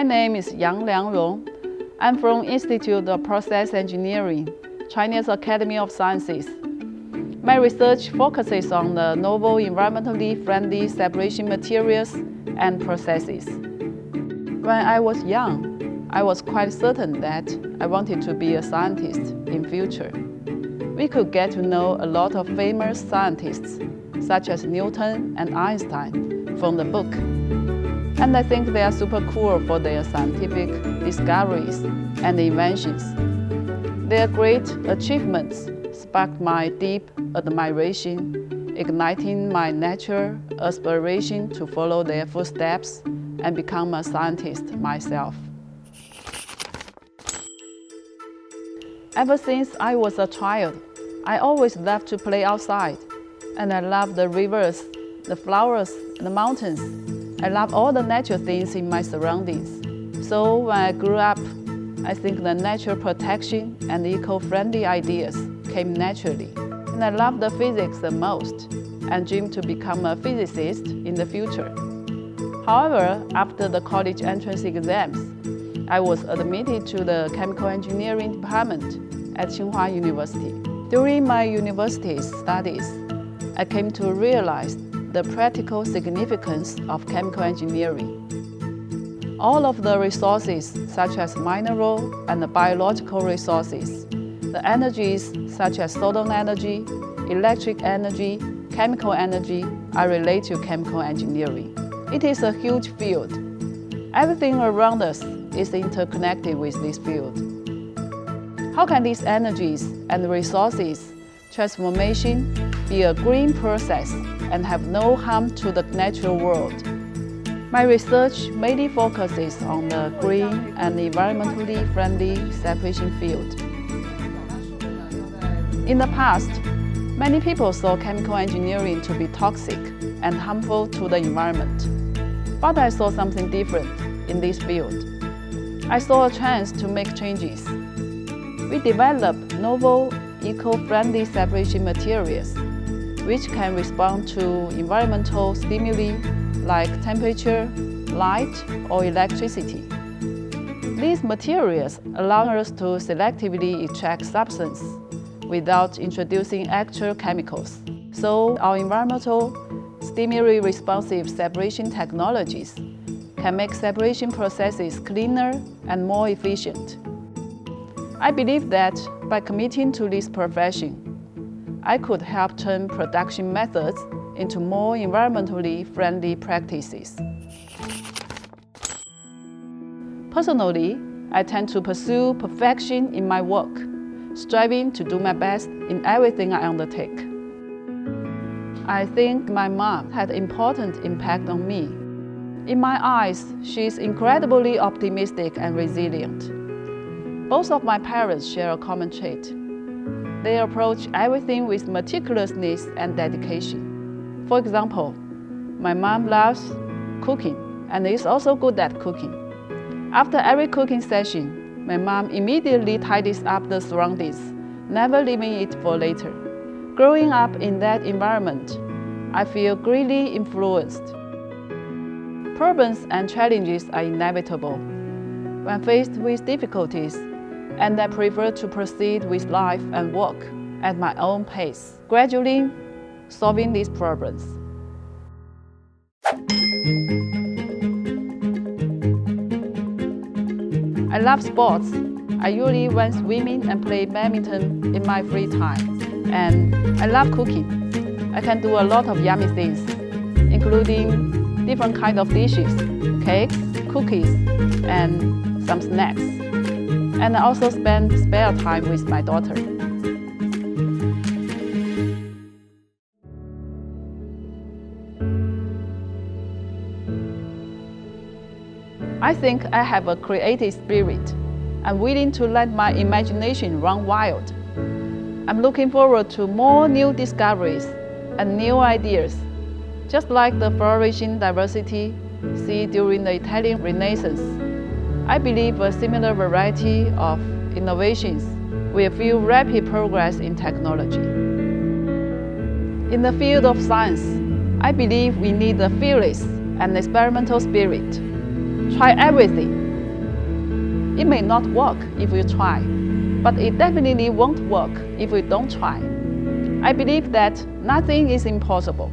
My name is Yang Liangrong. I'm from Institute of Process Engineering, Chinese Academy of Sciences. My research focuses on the novel environmentally friendly separation materials and processes. When I was young, I was quite certain that I wanted to be a scientist in future. We could get to know a lot of famous scientists, such as Newton and Einstein, from the book. And I think they are super cool for their scientific discoveries and inventions. Their great achievements sparked my deep admiration, igniting my natural aspiration to follow their footsteps and become a scientist myself. Ever since I was a child, I always loved to play outside, and I love the rivers, the flowers, the mountains. I love all the natural things in my surroundings. So when I grew up, I think the natural protection and eco-friendly ideas came naturally. And I love the physics the most and dreamed to become a physicist in the future. However, after the college entrance exams, I was admitted to the chemical engineering department at Tsinghua University. During my university studies, I came to realize the practical significance of chemical engineering. All of the resources, such as mineral and biological resources, the energies such as solar energy, electric energy, chemical energy, are related to chemical engineering. It is a huge field. Everything around us is interconnected with this field. How can these energies and resources transformation be a green process and have no harm to the natural world? My research mainly focuses on the green and environmentally friendly separation field. In the past, many people saw chemical engineering to be toxic and harmful to the environment. But I saw something different in this field. I saw a chance to make changes. We developed novel, eco-friendly separation materials, which can respond to environmental stimuli like temperature, light, or electricity. These materials allow us to selectively extract substance without introducing actual chemicals. So our environmental stimuli-responsive separation technologies can make separation processes cleaner and more efficient. I believe that by committing to this profession, I could help turn production methods into more environmentally friendly practices. Personally, I tend to pursue perfection in my work, striving to do my best in everything I undertake. I think my mom had an important impact on me. In my eyes, she is incredibly optimistic and resilient. Both of my parents share a common trait. They approach everything with meticulousness and dedication. For example, my mom loves cooking and is also good at cooking. After every cooking session, my mom immediately tidies up the surroundings, never leaving it for later. Growing up in that environment, I feel greatly influenced. Problems and challenges are inevitable. When faced with difficulties, and I prefer to proceed with life and work at my own pace, gradually solving these problems. I love sports. I usually went swimming and play badminton in my free time. And I love cooking. I can do a lot of yummy things, including different kinds of dishes, cakes, cookies, and some snacks. And I also spend spare time with my daughter. I think I have a creative spirit. I'm willing to let my imagination run wild. I'm looking forward to more new discoveries and new ideas, just like the flourishing diversity seen during the Italian Renaissance. I believe a similar variety of innovations will fuel rapid progress in technology. In the field of science, I believe we need a fearless and experimental spirit. Try everything, It may not work if we try, but it definitely won't work if we don't try. I believe that nothing is impossible.